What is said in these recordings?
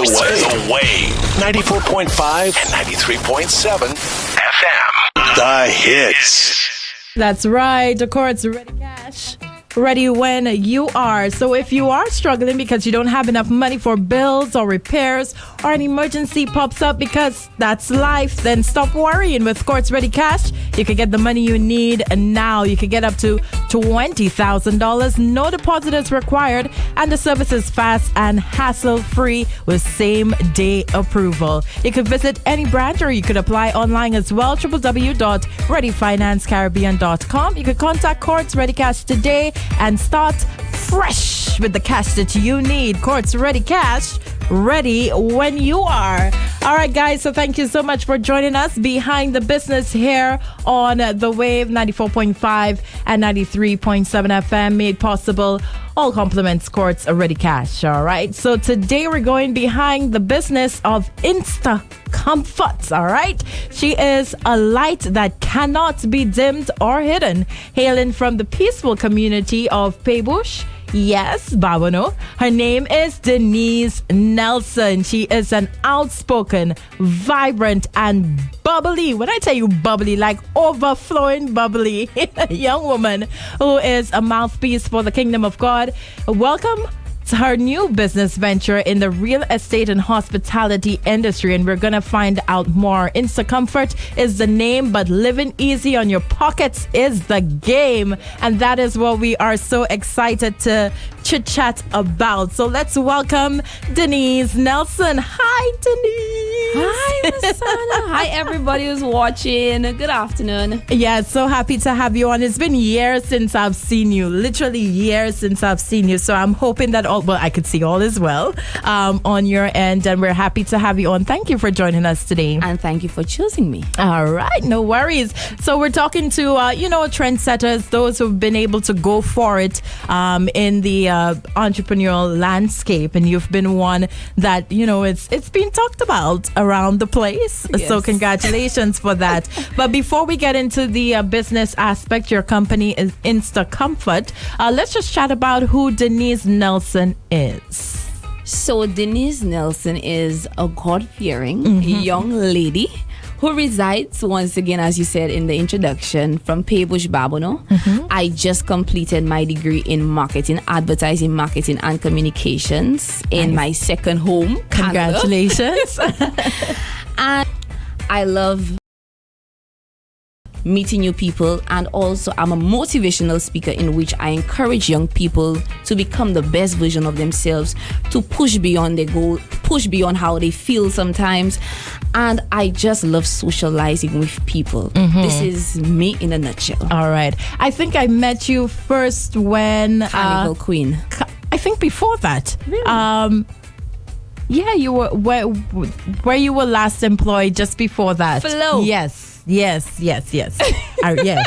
The Wave. 94.5 and 93.7 FM. The hits. That's right. Of course, Ready Cash. Ready when you are. So if you are struggling because you don't have enough money for bills or repairs, or an emergency pops up because that's life, then stop worrying. With Courts Ready Cash, you can get the money you need, and now you can get up to $20,000. No deposit is required, and the service is fast and hassle-free with same-day approval. You could visit any branch, or you could apply online as well, www.readyfinancecaribbean.com. You could contact Courts Ready Cash today and start fresh with the cash that you need. Courts Ready Cash, ready when you are. All right, guys, so thank you so much for joining us behind the business here on The Wave 94.5 and 93.7 FM, made possible. All compliments, Courts Ready Cash. All right, so today we're going behind the business of Instacomfort. All right, she is a light that cannot be dimmed or hidden, hailing from the peaceful community of Pebush. Yes, Babano. Her name is Denise Nelson. She is an outspoken, vibrant, and bubbly, when I tell you bubbly, like overflowing bubbly, young woman who is a mouthpiece for the kingdom of God. Welcome to her new business venture in the real estate and hospitality industry, and we're gonna find out more. Instacomfort is the name, but living easy on your pockets is the game, and that is what we are so excited to chit chat about. So let's welcome Denise Nelson. Hi, Denise. Hi, Masana. Hi, everybody who's watching. Good afternoon. Yeah, so happy to have you on. It's been years since I've seen you, literally years since I've seen you. So I'm hoping that I could see all is well on your end, and we're happy to have you on. Thank you for joining us today. And thank you for choosing me. All right, no worries. So we're talking to, trendsetters, those who've been able to go for it in the entrepreneurial landscape, and you've been one that, it's been talked about around the place. Yes. So congratulations for that. But before we get into the business aspect, your company is Instacomfort. Let's just chat about who Denise Nelson is. So Denise Nelson is a God-fearing young lady who resides, once again, as you said in the introduction, from Pebush, Babono. I just completed my degree in marketing, advertising, marketing, and communications in my second home, Canada. Congratulations. And I love meeting new people, and also I'm a motivational speaker in which I encourage young people to become the best version of themselves, to push beyond their goal, push beyond how they feel sometimes. And I just love socializing with people. This is me in a nutshell. All right. I think I met you first when Carnival Queen. I think before that. Really? Yeah, you were where you were last employed just before that. Flo. Yes. Yeah,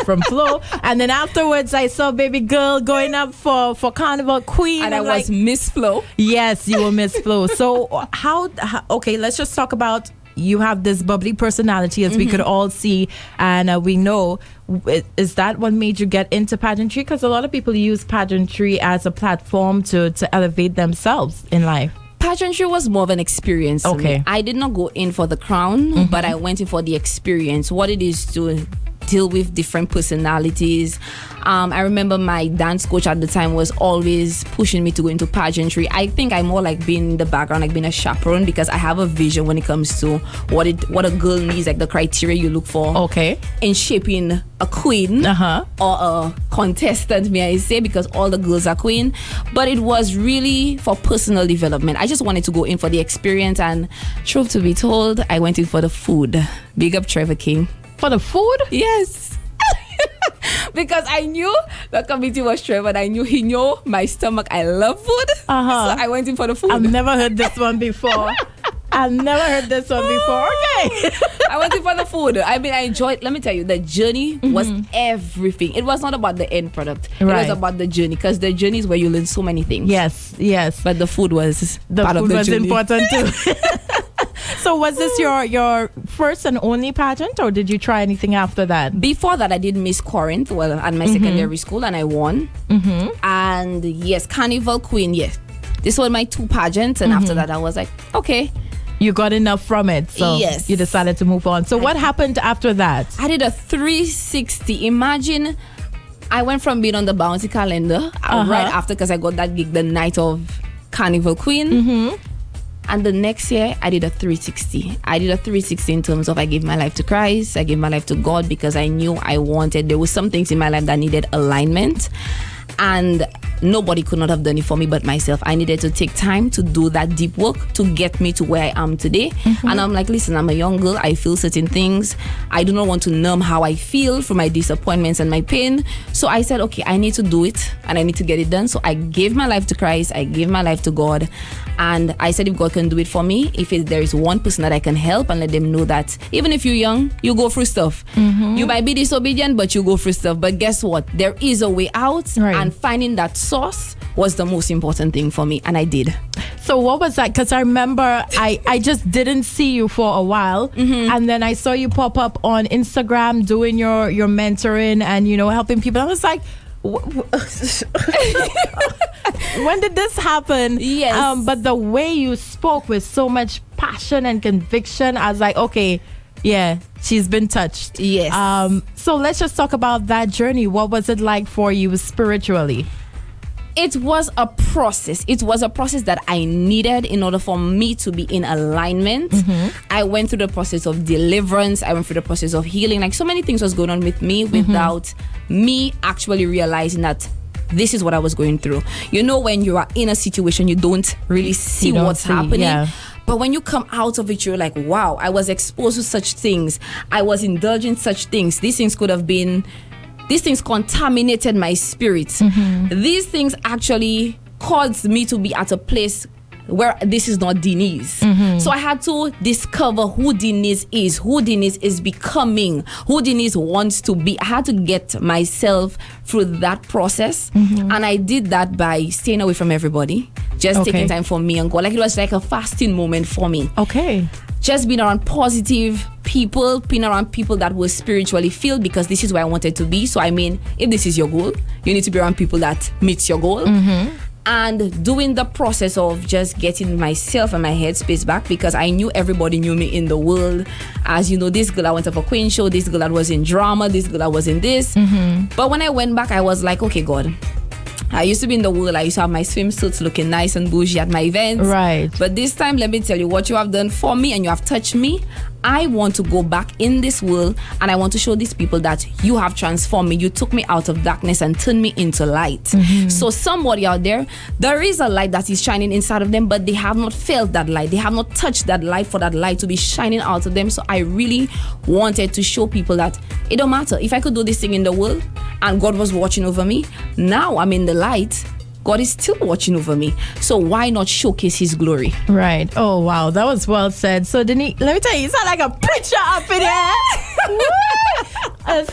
from Flo. And then afterwards, I saw baby girl going up for Carnival Queen. And I was Miss Flo. Yes, you were Miss Flo. So how, okay, let's just talk about, you have this bubbly personality, as we could all see, and we know. Is that what made you get into pageantry? Because a lot of people use pageantry as a platform to elevate themselves in life. Pageantry was more of an experience to me. I did not go in for the crown, but I went in for the experience, what it is to deal with different personalities. I remember my dance coach at the time was always pushing me to go into pageantry. I think I more like being in the background, like being a chaperone, because I have a vision when it comes to what a girl needs, like the criteria you look for. Okay. In shaping a queen or a contestant, may I say, because all the girls are queen. But it was really for personal development. I just wanted to go in for the experience, and truth to be told, I went in for the food. Big up Trevor King. For the food? Yes. Because I knew the committee was Trevor, and I knew he knew my stomach. I love food. So I went in for the food. I've never heard this one before. Okay. I went in for the food. I mean, I enjoyed. Let me tell you, the journey was everything. It was not about the end product. Right. It was about the journey, because the journey is where you learn so many things. Yes. But the food was part of the journey. Important too. So was this your first and only pageant, or did you try anything after that? Before that, I did Miss Corinth, at my secondary school, and I won. And yes, Carnival Queen, yes. This was my 2 pageants, and after that I was like, okay. You got enough from it, so yes. you decided to move on. So what happened after that? I did a 360. Imagine I went from being on the bounty calendar right after, because I got that gig the night of Carnival Queen. And the next year, I did a 360. I did a 360 in terms of I gave my life to Christ. I gave my life to God because I knew there was some things in my life that needed alignment. And nobody could not have done it for me but myself. I needed to take time to do that deep work to get me to where I am today. And I'm like, listen, I'm a young girl. I feel certain things. I do not want to numb how I feel from my disappointments and my pain. So I said, okay, I need to do it and I need to get it done. So I gave my life to Christ. I gave my life to God. And I said, if God can do it for me, if there is one person that I can help and let them know that even if you're young, you go through stuff. You might be disobedient, but you go through stuff. But guess what? There is a way out. And finding that source was the most important thing for me, and I did. So what was that? Because I remember I just didn't see you for a while, and then I saw you pop up on Instagram doing your mentoring and helping people. I was like, when did this happen? Yes. But the way you spoke with so much passion and conviction, I was like, okay, yeah, she's been touched. Yes. So let's just talk about that journey. What was it like for you spiritually? It was a process. It was a process that I needed in order for me to be in alignment. I went through the process of deliverance. I went through the process of healing. Like, so many things was going on with me without me actually realizing that this is what I was going through. When you are in a situation, you don't really see what's happening. Yeah. But when you come out of it, you're like, wow, I was exposed to such things. I was indulging in such things. These things contaminated my spirit. These things actually caused me to be at a place where this is not Denise. So I had to discover who Denise is becoming, who Denise wants to be. I had to get myself through that process. And I did that by staying away from everybody, just taking time for me and God. Like, it was like a fasting moment for me. Just being around positive people, being around people that were spiritually filled, because this is where I wanted to be. So I mean, if this is your goal, you need to be around people that meets your goal. And doing the process of just getting myself and my headspace back, because I knew everybody knew me in the world as, this girl I went to a Queen show, this girl that was in drama, this girl that was in this. But when I went back, I was like, okay, God, I used to be in the world. I used to have my swimsuits looking nice and bougie at my events. Right. But this time, let me tell you what you have done for me, and you have touched me. I want to go back in this world, and I want to show these people that you have transformed me. You took me out of darkness and turned me into light. So somebody out there is a light that is shining inside of them, but they have not felt that light. They have not touched that light for that light to be shining out of them. So I really wanted to show people that it don't matter. If I could do this thing in the world and God was watching over me, now I'm in the light. God is still watching over me. So why not showcase his glory? Right. Oh, wow. That was well said. So, Denise, let me tell you, you sound like a preacher up in here.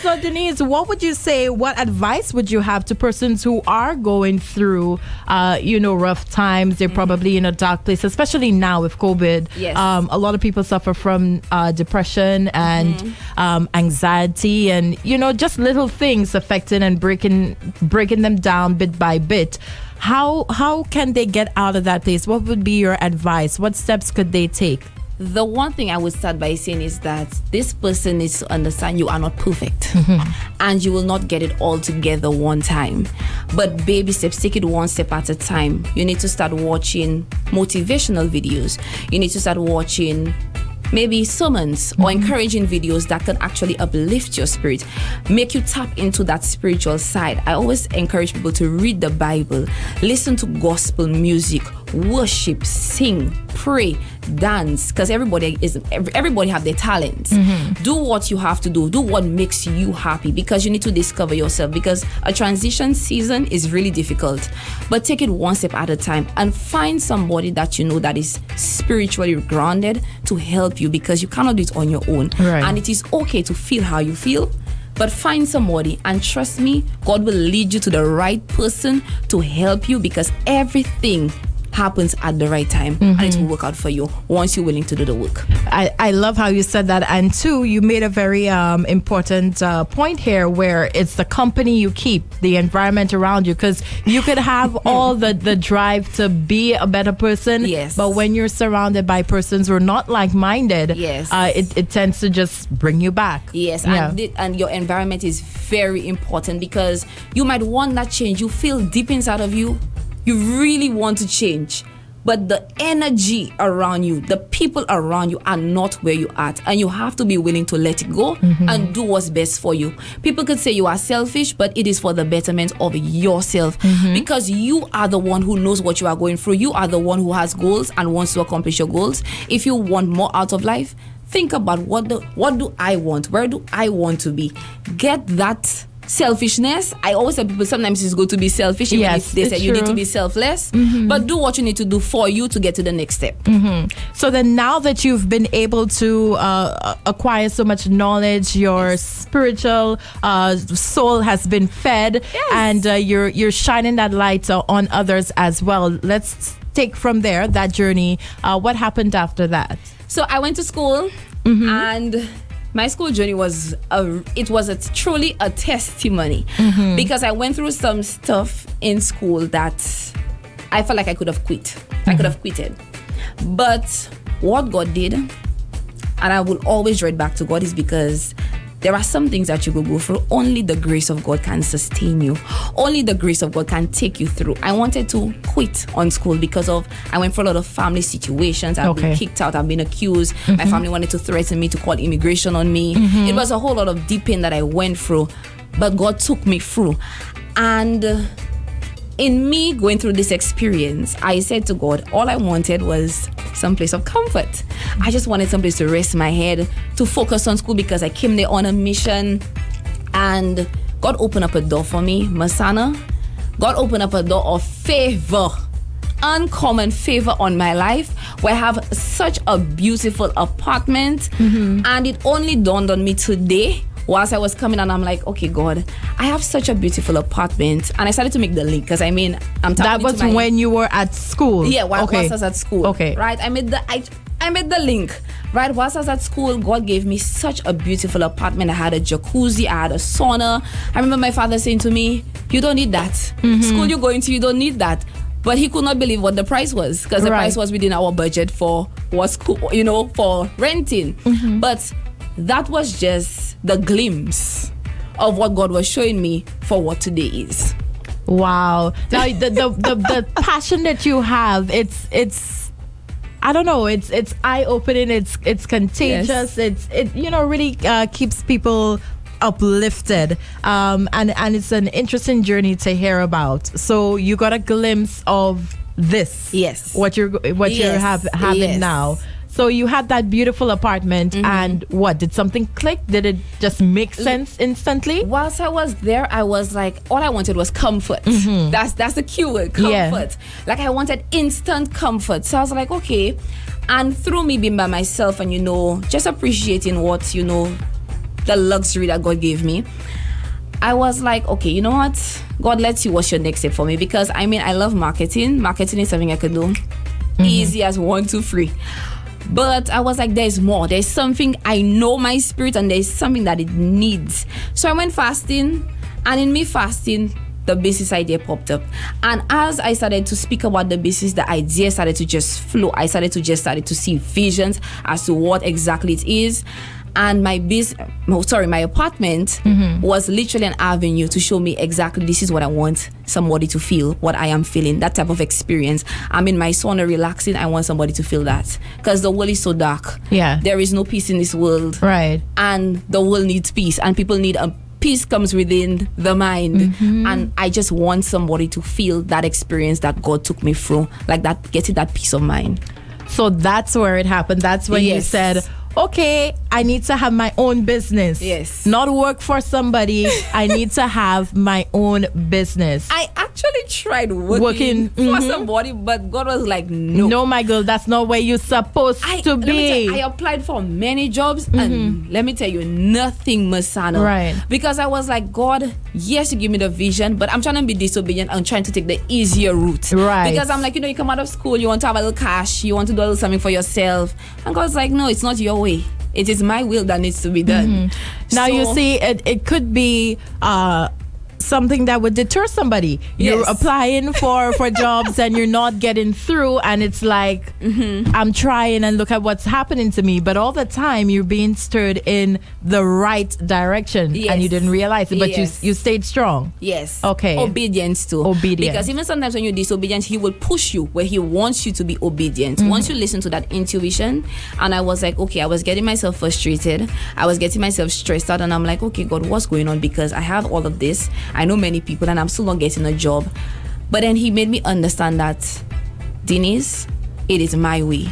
So, Denise, what would you say, what advice would you have to persons who are going through, rough times? They're probably in a dark place, especially now with COVID. Yes. A lot of people suffer from depression and anxiety and, just little things affecting and breaking them down bit by bit. How can they get out of that place? What would be your advice? What steps could they take? The one thing I would start by saying is that this person needs to understand you are not perfect and you will not get it all together one time. But baby steps, take it one step at a time. You need to start watching motivational videos. You need to start watching maybe sermons or encouraging videos that can actually uplift your spirit, make you tap into that spiritual side. I always encourage people to read the Bible, listen to gospel music, worship, sing, pray, dance, because everybody have their talents. Do what you have to do what makes you happy, because you need to discover yourself, because a transition season is really difficult. But take it one step at a time and find somebody that you know that is spiritually grounded to help you, because you cannot do it on your own. Right. And it is okay to feel how you feel, but find somebody, and trust me, God will lead you to the right person to help you, because everything happens at the right time, and it will work out for you once you're willing to do the work. I love how you said that. And two, you made a very important point here, where it's the company you keep, the environment around you, because you could have all the drive to be a better person, yes, but when you're surrounded by persons who are not like-minded, yes, it tends to just bring you back. Yes, and your environment is very important, because you might want that change. You feel deep inside of you, you really want to change, but the energy around you, the people around you are not where you are at, and you have to be willing to let it go and do what's best for you. People could say you are selfish, but it is for the betterment of yourself, because you are the one who knows what you are going through. You are the one who has goals and wants to accomplish your goals. If you want more out of life, think about what do I want? Where do I want to be? Get that selfishness. I always tell people sometimes it's good to be selfish, even if they say you need to be selfless, but do what you need to do for you to get to the next step. So then, now that you've been able to acquire so much knowledge, your spiritual soul has been fed, and you're shining that light on others as well. Let's take from there, that journey. What happened after that? So I went to school, and my school journey was truly a testimony, because I went through some stuff in school that I felt like I could have quit. I could have quitted. But what God did, and I will always draw it back to God, is because there are some things that you will go through. Only the grace of God can sustain you. Only the grace of God can take you through. I wanted to quit on school because I went for a lot of family situations. I've been kicked out. I've been accused. My family wanted to threaten me, to call immigration on me. It was a whole lot of deep pain that I went through, but God took me through. And in me going through this experience, I said to God, all I wanted was some place of comfort. I just wanted some place to rest my head, to focus on school, because I came there on a mission. And God opened up a door for me, Masana. God opened up a door of favor, uncommon favor on my life, where I have such a beautiful apartment. And it only dawned on me today, whilst I was coming, and I'm like, okay, God, I have such a beautiful apartment. And I started to make the link, because I'm talking. That was when you were at school. Yeah, whilst I was at school. Okay. Right. I made the link. Right. Whilst I was at school, God gave me such a beautiful apartment. I had a jacuzzi, I had a sauna. I remember my father saying to me, you don't need that. School you're going to, you don't need that. But he could not believe what the price was, because the price was within our budget for school, for renting. But that was just the glimpse of what God was showing me for what today is. Wow. Now the passion that you have, it's I don't know, it's eye-opening, it's contagious, it really keeps people uplifted, and it's an interesting journey to hear about. So you got a glimpse of this, what you're having now. So you had that beautiful apartment, and what, did something click? Did it just make sense instantly? Whilst I was there, I was like, all I wanted was comfort. That's the keyword, comfort. Like, I wanted instant comfort. So I was like, okay. And through me being by myself and, just appreciating what, the luxury that God gave me, I was like, okay, you know what? God, let's see what's your next step for me. Because, I love marketing. Marketing is something I could do easy as 1, 2, 3. But I was like, there's more. There's something, I know my spirit, and there's something that it needs. So I went fasting, and in me fasting, the business idea popped up. And as I started to speak about the business, the idea started to just flow. I started to see visions as to what exactly it is. And my apartment was literally an avenue to show me exactly, this is what I want somebody to feel, what I am feeling, that type of experience. I'm in my sauna relaxing. I want somebody to feel that, because the world is so dark. Yeah, there is no peace in this world. Right. And the world needs peace, and people need peace comes within the mind. And I just want somebody to feel that experience that God took me through, like that, getting that peace of mind. So that's where it happened. That's when you said, okay, I need to have my own business. Yes. Not work for somebody. I need to have my own business. I actually tried working for somebody, but God was like, no. No, my girl, that's not where you're supposed to be. I applied for many jobs, and let me tell you, nothing, Masana. Right. Because I was like, God, yes, you give me the vision, but I'm trying to be disobedient. I'm trying to take the easier route. Right. Because I'm like, you come out of school, you want to have a little cash, you want to do a little something for yourself. And God's like, no, it's not your way. It is my will that needs to be done. Now, you see, it could be something that would deter somebody. Yes. You're applying for jobs and you're not getting through, and it's like, I'm trying and look at what's happening to me. But all the time, you're being stirred in the right direction, and you didn't realize it, but you stayed strong. Yes. Okay. Obedience too. Obedience. Because even sometimes when you're disobedient, he will push you where he wants you to be obedient. Once you listen to that intuition, and I was like, okay, I was getting myself frustrated. I was getting myself stressed out, and I'm like, okay, God, what's going on? Because I have all of this. I know many people, and I'm still not getting a job. But then he made me understand that, Denise, it is my way.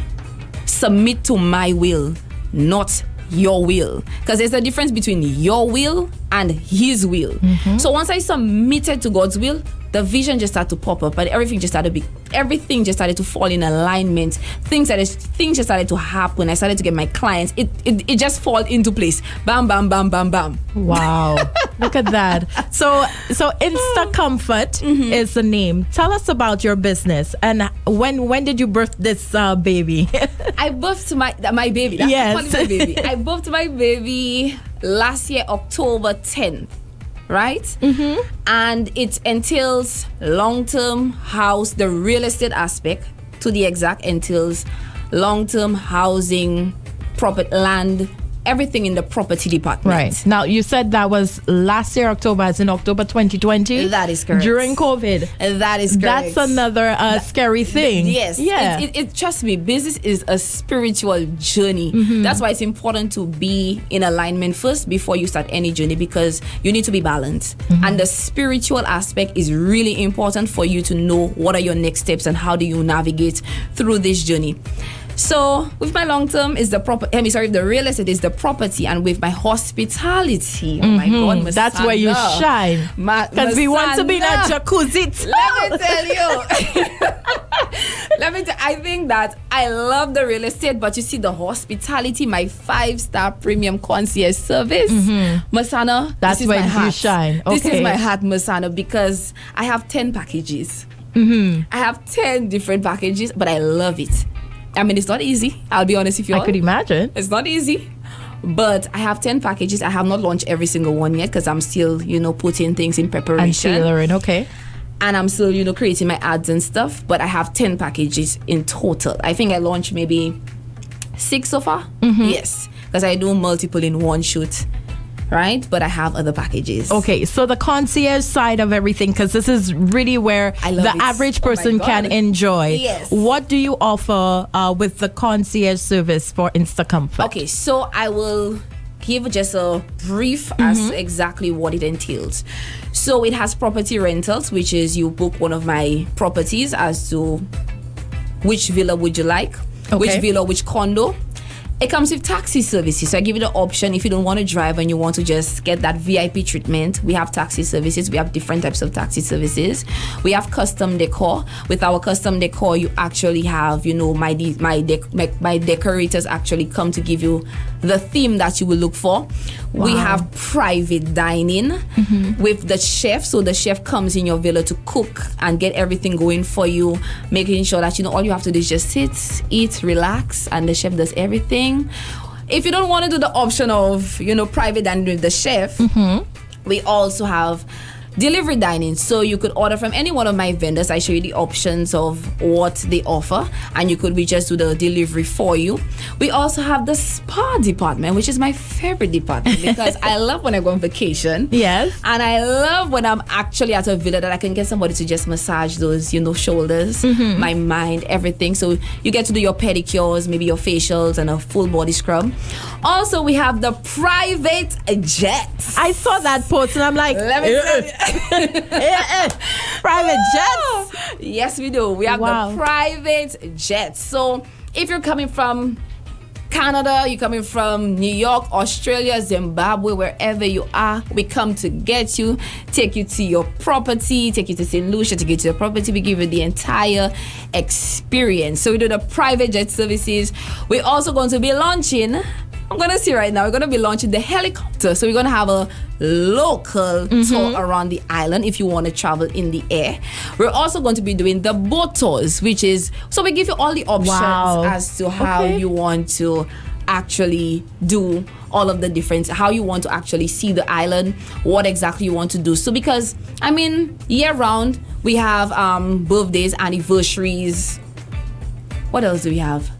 Submit to my will, not your will. Because there's a difference between your will and his will. So once I submitted to God's will, the vision just started to pop up, but everything just started to fall in alignment. Things just started to happen. I started to get my clients. It just fall into place. Bam, bam, bam, bam, bam. Wow. Look at that. So Instacomfort is the name. Tell us about your business, and when did you birth this baby? I birthed my baby. That's my baby. I birthed my baby last year, October 10th. Right? And it entails long-term house, the real estate aspect, to the exact, entails long-term housing, property, land, everything in the property department. Right. Now, you said that was last year, October, as in October 2020? That is correct. During COVID? That is correct. That's another scary thing. Yes. Yeah. Trust me, business is a spiritual journey. That's why it's important to be in alignment first before you start any journey, because you need to be balanced. And the spiritual aspect is really important for you to know what are your next steps and how do you navigate through this journey. So with my long term is the real estate is the property, and with my hospitality, oh my God, that's where you shine. Because we want to be in a jacuzzi too. Let me tell you. I think that I love the real estate, but you see the hospitality, my 5-star premium concierge service, Masana, that's where you shine. Okay. This is my heart, Masana, because I have 10 packages. I have 10 different packages, but I love it. I mean, it's not easy. I'll be honest with you all. I could imagine. It's not easy. But I have 10 packages. I have not launched every single one yet because I'm still, putting things in preparation. And tailoring, okay. And I'm still, creating my ads and stuff. But I have 10 packages in total. I think I launched maybe 6 so far. Yes. Because I do multiple in one shoot. Right? But I have other packages. Okay, so the concierge side of everything, because this is really where the average person can enjoy. Yes. What do you offer with the concierge service for Instacomfort? Okay, so I will give just a brief as exactly what it entails. So it has property rentals, which is you book one of my properties as to which villa would you like, which villa, which condo. It comes with taxi services. So I give you the option if you don't want to drive and you want to just get that VIP treatment. We have taxi services. We have different types of taxi services. We have custom decor. With our custom decor, you actually have, my decorators actually come to give you the theme that you will look for. Wow. We have private dining with the chef. So the chef comes in your villa to cook and get everything going for you, making sure that, all you have to do is just sit, eat, relax, and the chef does everything. If you don't want to do the option of, private dining with the chef, we also have delivery dining. So you could order from any one of my vendors. I show you the options of what they offer, and we just do the delivery for you. We also have the spa department, which is my favorite department because I love when I go on vacation. Yes. And I love when I'm actually at a villa that I can get somebody to just massage those, shoulders, my mind, everything. So you get to do your pedicures, maybe your facials, and a full body scrub. Also, we have the private jets. I saw that post and I'm like, let me tell you. Private jets? Yes, we do. We have the private jets. So if you're coming from Canada, you're coming from New York, Australia, Zimbabwe, wherever you are, we come to get you, take you to your property, take you to St. Lucia, take you to your property. We give you the entire experience. So we do the private jet services. We're also going to be launching, I'm going to see right now, we're going to be launching the helicopter. So we're going to have a local tour around the island if you want to travel in the air. We're also going to be doing the boat tours, which is, so we give you all the options as to how you want to actually do all of the different, how you want to actually see the island, what exactly you want to do. So because, I mean, year round, we have birthdays, anniversaries. What else do we have?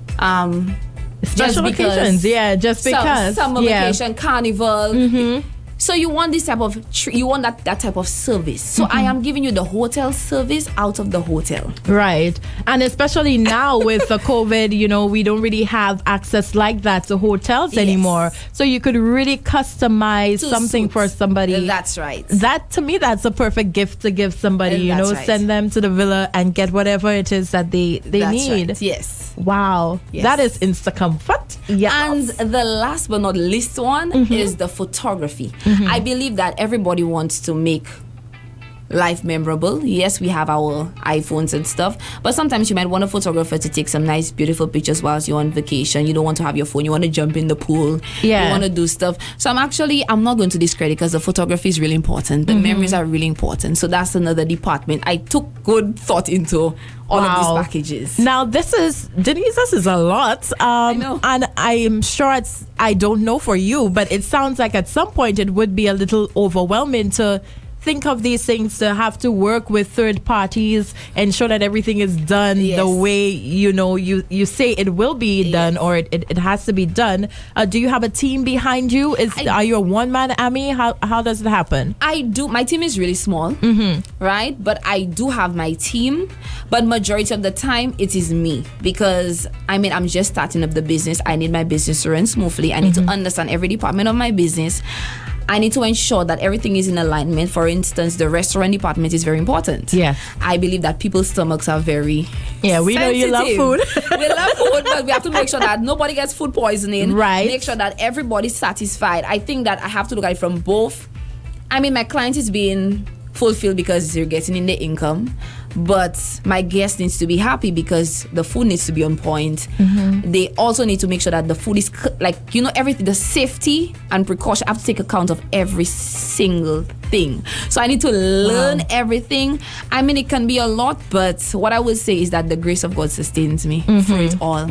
Special occasions, just because. Summer vacation, carnival. So you want this type of, you want that type of service. So I am giving you the hotel service out of the hotel. Right. And especially now with the COVID, you know, we don't really have access like that to hotels anymore. So you could really customize something for somebody. That's right. That, to me, that's a perfect gift to give somebody, you know, send them to the villa and get whatever it is that they need. Right. Yes. Wow. Yes. That is Instacomfort. Yes. And the last but not least one is the photography. I believe that everybody wants to make life memorable. Yes, we have our iPhones and stuff, but sometimes you might want a photographer to take some nice, beautiful pictures whilst you're on vacation. You don't want to have your phone. You want to jump in the pool. You want to do stuff. So I'm not going to discredit, because the photography is really important. The memories are really important. So that's another department. I took good thought into all of these packages. Now, this is, Denise, this is a lot. I know. And I'm sure I don't know for you, but it sounds like at some point it would be a little overwhelming to think of these things, to have to work with third parties, ensure that everything is done the way, you know, you say it will be done, or it has to be done. Do you have a team behind you? Are you a one-man army? How does it happen? I do. My team is really small, right? But I do have my team. But majority of the time, it is me, because I mean, I'm just starting up the business. I need my business to run smoothly. I need to understand every department of my business. I need to ensure that everything is in alignment. For instance, the restaurant department is very important. Yeah. I believe that people's stomachs are very we know you love food. We love food, but we have to make sure that nobody gets food poisoning. Right. Make sure that everybody's satisfied. I think that I have to look at it from both. I mean, my client is being fulfilled because they're getting in the income, but my guest needs to be happy because the food needs to be on point. They also need to make sure that the food is everything, the safety and precaution. I have to take account of every single thing. So I need to learn everything. I mean, it can be a lot, but what I would say is that the grace of God sustains me through it all.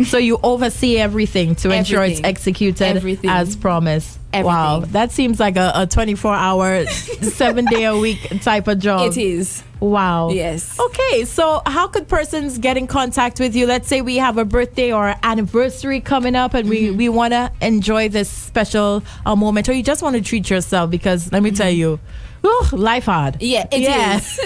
So you oversee everything to ensure it's executed as promised. Everything. Wow, that seems like a 24-hour, 7-day-a-week type of job. It is. Wow. Yes. Okay, so how could persons get in contact with you? Let's say we have a birthday or anniversary coming up and we want to enjoy this special moment, or you just want to treat yourself, because let me tell you, life hard. Yeah, it is.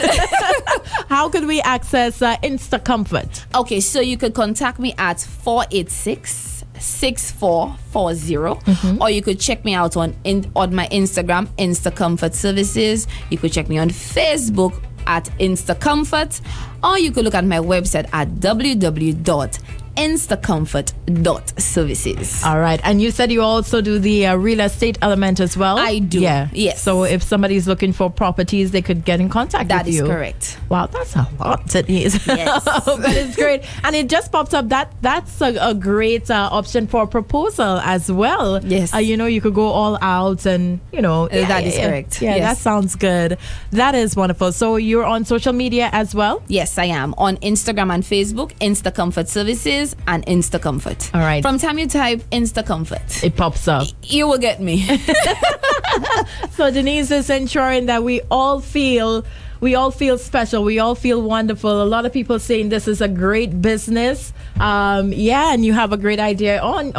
How could we access Instacomfort? Okay, so you could contact me at 486-6440, or you could check me out on my Instagram, Instacomfort Services. You could check me on Facebook at Instacomfort, or you could look at my website at www.instacomfort.services. All right. And you said you also do the real estate element as well? I do. Yeah. Yes. So if somebody's looking for properties, they could get in contact with you. That is correct. Wow, that's a lot, Denise. Yes. But it's great. And it just popped up. That's a great option for a proposal as well. Yes. You could go all out and, that is correct. Yeah, yes. That sounds good. That is wonderful. So you're on social media as well? Yes, I am. On Instagram and Facebook, Instacomfort Services and Instacomfort. All right. From time you type Instacomfort, it pops up. You will get me. So Denise is ensuring that we all feel special. We all feel wonderful. A lot of people saying this is a great business. And you have a great idea on.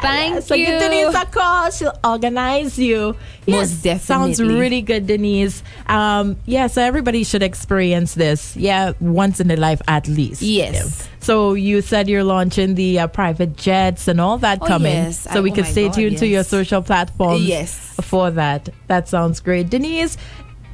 Thank so you. give Denise a call. She'll organize you. Yes, most definitely. Sounds really good, Denise. So everybody should experience this. Once in their life at least. Yes. So you said you're launching the private jets and all that coming. Yes. So we could stay tuned to your social platforms. Yes. For that. That sounds great. Denise,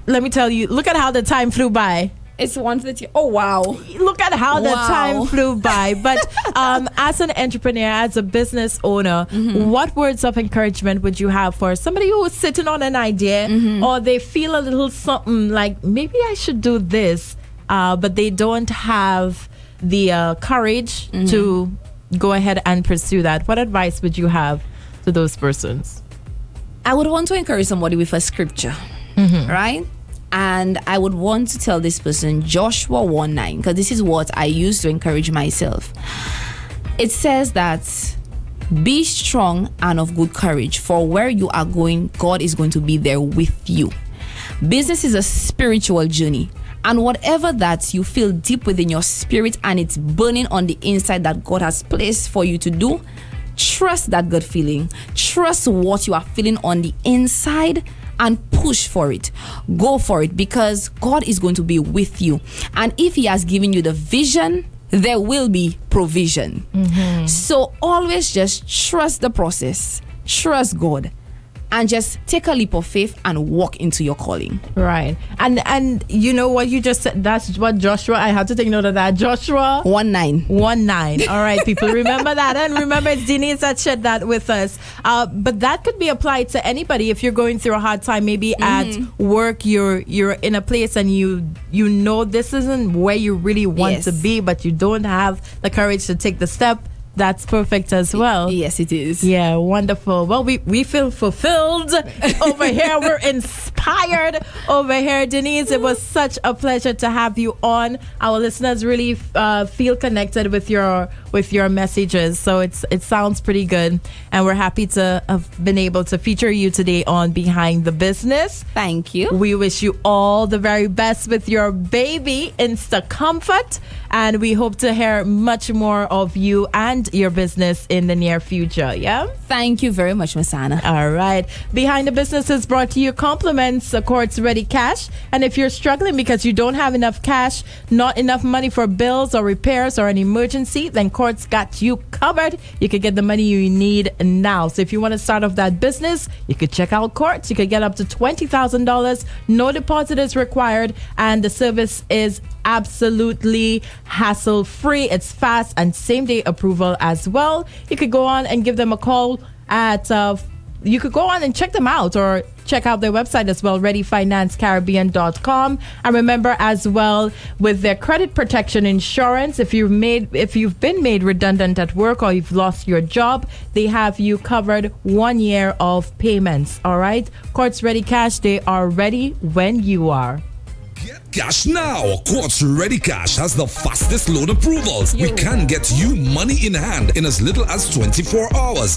let me tell you, look at how the time flew by. It's 1:30. Oh, wow. Look at how the time flew by. But as an entrepreneur, as a business owner, what words of encouragement would you have for somebody who is sitting on an idea or they feel a little something like, maybe I should do this, but they don't have the courage to go ahead and pursue that? What advice would you have to those persons? I would want to encourage somebody with a scripture, right? And I would want to tell this person Joshua 1:9, because this is what I use to encourage myself. It says that be strong and of good courage, for where you are going, God is going to be there with you. Business is a spiritual journey. And whatever that you feel deep within your spirit and it's burning on the inside that God has placed for you to do, trust that good feeling. Trust what you are feeling on the inside and push for it. Go for it, because God is going to be with you. And if He has given you the vision, there will be provision. So always just trust the process, trust God, and just take a leap of faith and walk into your calling. Right. And you know what you just said? That's what Joshua, I had to take note of that. Joshua 1:9. All right, people, remember that. And remember, it's Denise that shared that with us. But that could be applied to anybody. If you're going through a hard time, maybe at work, you're in a place and you know this isn't where you really want to be, but you don't have the courage to take the step. That's perfect as well. Yes, it is. Yeah, wonderful. Well, we feel fulfilled over here. We're inspired over here. Denise, it was such a pleasure to have you on. Our listeners really feel connected with your messages. So it sounds pretty good. And we're happy to have been able to feature you today on Behind the Business. Thank you. We wish you all the very best with your baby, Instacomfort. And we hope to hear much more of you and your business in the near future. Yeah? Thank you very much, Masana. All right. Behind the Business is brought to you compliments Quartz Ready Cash. And if you're struggling because you don't have enough cash, not enough money for bills or repairs or an emergency, then Quartz got you covered. You could get the money you need now. So if you want to start off that business, you could check out Quartz. You could get up to $20,000. No deposit is required. And the service is absolutely hassle-free. It's fast and same-day approval as well. You could go on and give them a call at you could go on and check them out or check out their website as well, readyfinancecaribbean.com. And remember as well, with their credit protection insurance, if you've been made redundant at work or you've lost your job, they have you covered 1 year of payments. All right, Quartz Ready Cash, they are ready when you are. Get cash now. Quartz Ready Cash has the fastest loan approvals. We can get you money in hand in as little as 24 hours.